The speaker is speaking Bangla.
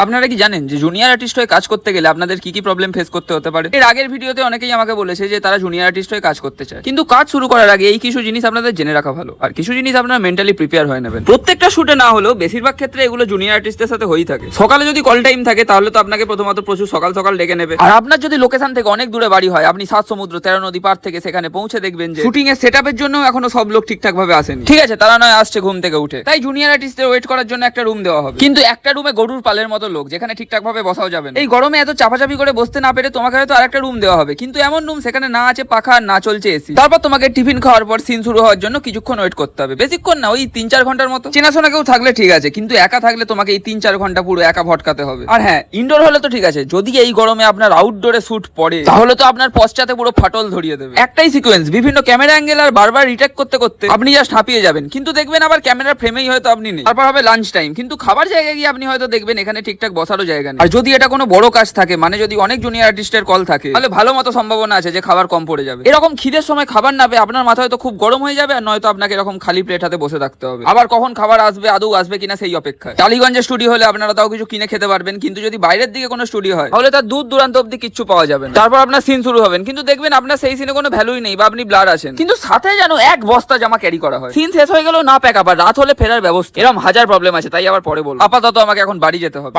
আপনারা কি জানেন যে জুনিয়র আর্টিস্ট হয়ে কাজ করতে গেলে আপনাদের কি কি প্রবলেম ফেস করতে হতে পারে? এর আগের ভিডিওতে অনেকেই আমাকে বলেছে যে তারা জুনিয়র আর্টিস্ট হয়ে কাজ করতে চায়, কিন্তু কাজ শুরু করার আগে এই কিছু জিনিস আপনাদের জেনে রাখা ভালো, আর কিছু জিনিস আপনারা মেন্টালি প্রিপেয়ার হয়ে নেবেন। প্রত্যেকটা শুটে না হলেও বেশিরভাগ ক্ষেত্রে এগুলো জুনিয়র আর্টিস্টের সাথে হয়েই থাকে। সকালে যদি কল টাইম থাকে তাহলে তো আপনাকে প্রথমত প্রচুর সকাল সকাল ডেকে নেবে, আর আপনার যদি লোকেশন থেকে অনেক দূরে বাড়ি হয়, আপনি 7 সমুদ্র 13 নদী পার থেকে সেখানে পৌঁছে দেখবেন যে শুটিং এর সেটআপের জন্য এখনো সব লোক ঠিকঠাক ভাবে আসেনি। ঠিক আছে, তারা নয় আসছে ঘুম থেকে উঠে, তাই জুনিয়র আর্টিস্টদের ওয়েট করার জন্য একটা রুম দেওয়া হবে, কিন্তু একটা রুমে গরুর পালের মতো লোক, যেখানে ঠিকঠাক ভাবে বসাও যাবে না। এই গরমে এত চাপাচাপি করে বসতে না পেরে তোমাকে হয়তো আরেকটা রুম দেওয়া হবে, কিন্তু এমন রুম সেখানে না আছে পাখা, না চলছে এসি। তারপর তোমাকে টিফিন খাওয়ার পর সিন শুরু হওয়ার জন্য কিছুক্ষণ ওয়েট করতে হবে, বেশিক্ষণ না, ওই 3-4 ঘন্টার মতো। চেনাশোনা কেউ থাকলে ঠিক আছে, কিন্তু একা থাকলে তোমাকে এই 3-4 ঘন্টা পুরো একা ভটকাতে হবে। আর হ্যাঁ, ইনডোর হলে তো ঠিক আছে, যদি এই গরমে আপনার আউটডোরে শুট পড়ে তাহলে তো আপনার পশ্চাতে পুরো ফাটল ধরিয়ে দেবে। একটাই সিকোয়েন্স, বিভিন্ন ক্যামেরা অ্যাঙ্গেল আর বারবার রিটেক করতে করতে আপনি জাস্ট হাঁপিয়ে যাবেন, কিন্তু দেখবেন আবার ক্যামেরার ফ্রেমেই হয়তো আপনি নেই। তারপর হবে লাঞ্চ টাইম, কিন্তু খাবার জায়গায় গিয়ে আপনি হয়তো দেখবেন এখানে ঠিকঠাক বসারও জায়গা নেই। আর যদি এটা কোনো বড় কাজ থাকে, মানে যদি অনেক জুনিয়র আর্টিস্টের কল থাকে, তাহলে ভালো মতো সম্ভাবনা আছে যে খাবার কম পড়ে যাবে। এরকম খিদের সময় খাবার না পেয়ে আপনার মাথা হয়তো খুব গরম হয়ে যাবে, আর নয়তো আপনাকে এরকম খালি প্লেট হাতে বসে থাকতে হবে। আবার কখন খাবার আসবে, আদৌ আসবে কিনা সেই অপেক্ষায়। টালিগঞ্জের স্টুডিও হলে আপনারা তাও কিছু কিনে খেতে পারবেন, কিন্তু যদি বাইরের দিকে কোনো স্টুডিও হয় তাহলে তার দূর দূরান্ত অব্দি কিচ্ছু পাওয়া যাবে না। তারপর আপনার সিন শুরু হবেন, কিন্তু দেখবেন আপনার সেই সিনে কোনো ভ্যালুই নেই, বা আপনি ব্লার আছেন, কিন্তু সাথে যেন এক বস্তা জামা ক্যারি করা হয়। সিন শেষ হয়ে গেলেও না প্যাক আপ, আর রাত হলে ফেরার ব্যবস্থা, এরকম হাজার প্রবলেম আছে, তাই আবার পরে বলবো। আপাতত আমাকে এখন বাড়ি যেতে হবে।